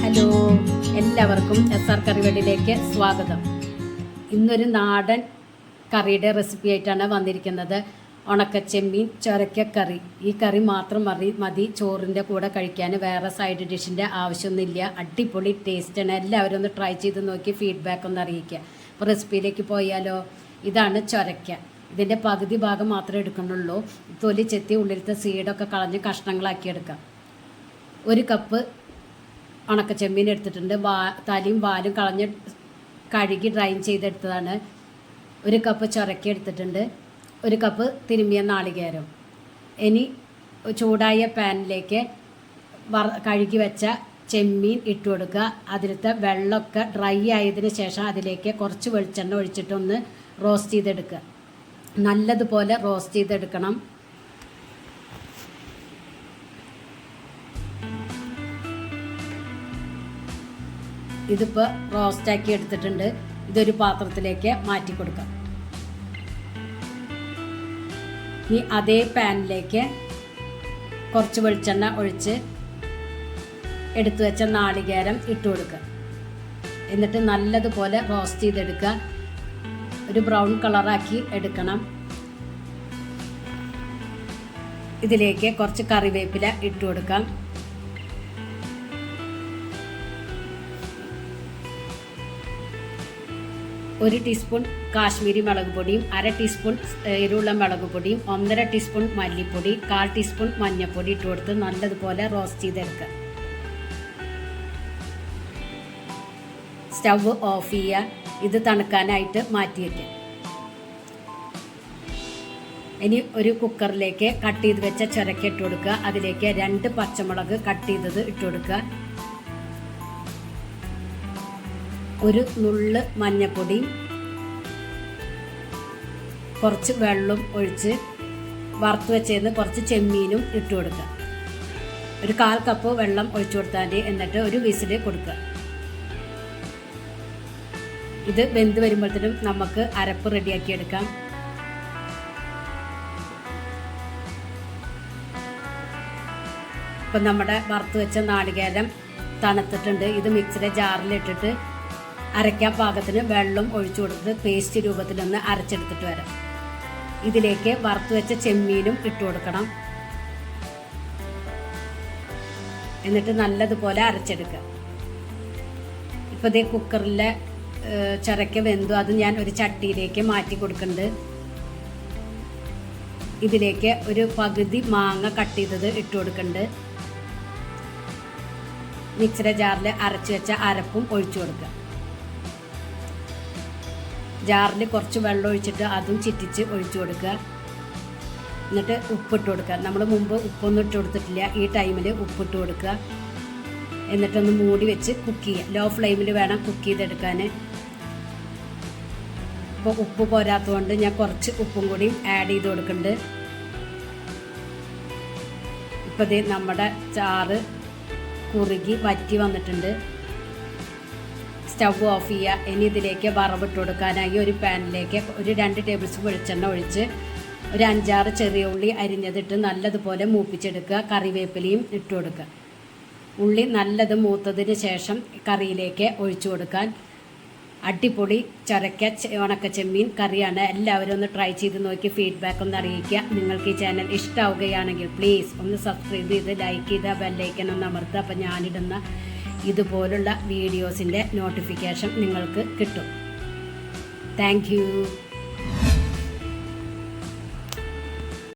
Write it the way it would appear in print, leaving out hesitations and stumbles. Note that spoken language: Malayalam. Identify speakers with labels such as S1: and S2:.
S1: ഹലോ, എല്ലാവർക്കും SR കറിവേടിലേക്ക് സ്വാഗതം. ഇന്നൊരു നാടൻ കറിയുടെ റെസിപ്പി ആയിട്ടാണ് വന്നിരിക്കുന്നത്. ഉണക്കച്ചെമ്മീൻ ചൊരക്കക്കറി. ഈ കറി മാത്രം മതി ചോറിൻ്റെ കൂടെ കഴിക്കാൻ. വേറെ സൈഡ് ഡിഷിൻ്റെ ആവശ്യമൊന്നുമില്ല. അടിപൊളി ടേസ്റ്റാണ്. എല്ലാവരും ഒന്ന് ട്രൈ ചെയ്ത് നോക്കി ഫീഡ്ബാക്ക് ഒന്ന് അറിയിക്കുക. അപ്പോൾ റെസിപ്പിയിലേക്ക് പോയാലോ. ഇതാണ് ചൊരക്ക. ഇതിൻ്റെ പകുതി ഭാഗം മാത്രമേ എടുക്കുന്നുള്ളൂ. തൊലി ചെത്തി ഉള്ളിലത്തെ സീഡൊക്കെ കളഞ്ഞ് കഷ്ണങ്ങളാക്കി എടുക്കാം. 1 കപ്പ് ഉണക്കച്ചെമ്മീൻ എടുത്തിട്ടുണ്ട്. തലയും വാലും കളഞ്ഞ് കഴുകി ഡ്രൈൻ ചെയ്തെടുത്തതാണ്. 1 കപ്പ് ചൊരക്ക എടുത്തിട്ടുണ്ട്. 1 കപ്പ് തിരുമ്മിയ നാളികേരം. ഇനി ചൂടായ പാനിലേക്ക് കഴുകി വെച്ച ചെമ്മീൻ ഇട്ട് കൊടുക്കുക. അതിലത്തെ വെള്ളമൊക്കെ ഡ്രൈ ആയതിന് ശേഷം അതിലേക്ക് കുറച്ച് വെളിച്ചെണ്ണ ഒഴിച്ചിട്ടൊന്ന് റോസ്റ്റ് ചെയ്തെടുക്കുക. നല്ലതുപോലെ റോസ്റ്റ് ചെയ്തെടുക്കണം. ഇതിപ്പോൾ റോസ്റ്റാക്കി എടുത്തിട്ടുണ്ട്. ഇതൊരു പാത്രത്തിലേക്ക് മാറ്റി കൊടുക്കാം. ഇനി അതേ പാനിലേക്ക് കുറച്ച് വെളിച്ചെണ്ണ ഒഴിച്ച് എടുത്തു വെച്ച നാളികേരം ഇട്ട് കൊടുക്കുക. എന്നിട്ട് നല്ലതുപോലെ റോസ്റ്റ് ചെയ്തെടുക്കുക. ഒരു ബ്രൗൺ കളറാക്കി എടുക്കണം. ഇതിലേക്ക് കുറച്ച് കറിവേപ്പില ഇട്ട് കൊടുക്കാം. ഒരു ടീസ്പൂൺ കാശ്മീരി മുളക് പൊടിയും 1/2 ടീസ്പൂൺ എരിവുള്ള മുളക് പൊടിയും 1/2 ടീസ്പൂൺ മല്ലിപ്പൊടി 1/4 ടീസ്പൂൺ മഞ്ഞൾപ്പൊടി ഇട്ട് കൊടുത്ത് നല്ലതുപോലെ റോസ്റ്റ് ചെയ്തെടുക്കുക. സ്റ്റവ് ഓഫ് ചെയ്യുക. ഇത് തണുക്കാനായിട്ട് മാറ്റി വയ്ക്കുക. ഇനി ഒരു കുക്കറിലേക്ക് കട്ട് ചെയ്ത് വെച്ച ചൊരക്ക ഇട്ട് കൊടുക്കുക. അതിലേക്ക് 2 പച്ചമുളക് കട്ട് ചെയ്തത് ഇട്ട് കൊടുക്കുക. ഒരു നുള്ള് മഞ്ഞൾപ്പൊടി, കുറച്ച് വെള്ളം ഒഴിച്ച് വറുത്ത് വെച്ചതിന് കുറച്ച് ചെമ്മീനും ഇട്ട് കൊടുക്കുക. ഒരു 1/4 കപ്പ് വെള്ളം ഒഴിച്ചു കൊടുത്താൽ മതി. എന്നിട്ട് ഒരു വിസിൽ കൊടുക്കുക. ഇത് വെന്ത് വരുമ്പോഴത്തേനും നമുക്ക് അരപ്പ് റെഡിയാക്കി എടുക്കാം. ഇപ്പം നമ്മുടെ വറുത്ത് വെച്ച നാളികേരം തണുത്തിട്ടുണ്ട്. ഇത് മിക്സിയുടെ ജാറിലിട്ടിട്ട് അരയ്ക്കാൻ പാകത്തിന് വെള്ളം ഒഴിച്ചു കൊടുത്ത് പേസ്റ്റ് രൂപത്തിലൊന്ന് അരച്ചെടുത്തിട്ട് വരാം. ഇതിലേക്ക് വറുത്ത് വെച്ച ചെമ്മീനും ഇട്ട് കൊടുക്കണം. എന്നിട്ട് നല്ലതുപോലെ അരച്ചെടുക്കുക. ഇപ്പോൾ ഇതേ കുക്കറിലെ ചൊരക്ക വെന്തു. അത് ഞാൻ ഒരു ചട്ടിയിലേക്ക് മാറ്റി കൊടുക്കുന്നുണ്ട്. ഇതിലേക്ക് ഒരു പകുതി മാങ്ങ കട്ട് ചെയ്തത് ഇട്ട് കൊടുക്കുന്നുണ്ട്. മിക്സിയുടെ ജാറിൽ അരച്ച് വെച്ച അരപ്പും ഒഴിച്ചു കൊടുക്കുക. ജാറിൽ കുറച്ച് വെള്ളം ഒഴിച്ചിട്ട് അതും ചിറ്റിച്ച് ഒഴിച്ചു കൊടുക്കുക. എന്നിട്ട് ഉപ്പിട്ട് കൊടുക്കുക. നമ്മൾ മുമ്പ് ഉപ്പൊന്നും ഇട്ട് കൊടുത്തിട്ടില്ല. ഈ ടൈമിൽ ഉപ്പിട്ട് കൊടുക്കുക. എന്നിട്ടൊന്ന് മൂടി വെച്ച് കുക്ക് ചെയ്യുക. ലോ ഫ്ലെയിമിൽ വേണം കുക്ക് ചെയ്തെടുക്കാൻ. ഇപ്പോൾ ഉപ്പ് പോരാത്തതുകൊണ്ട് ഞാൻ കുറച്ച് ഉപ്പും കൂടി ആഡ് ചെയ്ത് കൊടുക്കുന്നുണ്ട്. ഇപ്പോൾ ഇത് നമ്മുടെ ചാറ് കുറുകി വറ്റി വന്നിട്ടുണ്ട്. സ്റ്റവ് ഓഫ് ചെയ്യുക. ഇനി ഇതിലേക്ക് വറവിട്ട് കൊടുക്കാനായി ഒരു പാനിലേക്ക് ഒരു 2 ടേബിൾ സ്പൂൺ വെളിച്ചെണ്ണ ഒഴിച്ച് ഒരു 5-6 ചെറിയ ഉള്ളി അരിഞ്ഞതിട്ട് നല്ലതുപോലെ മൂപ്പിച്ചെടുക്കുക. കറിവേപ്പിലയും ഇട്ട് കൊടുക്കുക. ഉള്ളി നല്ലത് മൂത്തതിന് ശേഷം കറിയിലേക്ക് ഒഴിച്ചു കൊടുക്കാൻ. അടിപൊളി ചൊരക്ക ഉണക്കച്ചെമ്മീൻ കറിയാണ്. എല്ലാവരും ഒന്ന് ട്രൈ ചെയ്ത് നോക്കി ഫീഡ്ബാക്ക് ഒന്ന് അറിയിക്കുക. നിങ്ങൾക്ക് ഈ ചാനൽ ഇഷ്ടമാവുകയാണെങ്കിൽ പ്ലീസ് ഒന്ന് സബ്സ്ക്രൈബ് ചെയ്ത് ലൈക്ക് ചെയ്ത് ബെല്ലൈക്കൻ ഒന്ന് അമർത്തുക. അപ്പോൾ ഞാനിടുന്ന ഇതുപോലുള്ള വീഡിയോസിൻ്റെ നോട്ടിഫിക്കേഷൻ നിങ്ങൾക്ക് കിട്ടും. Thank you.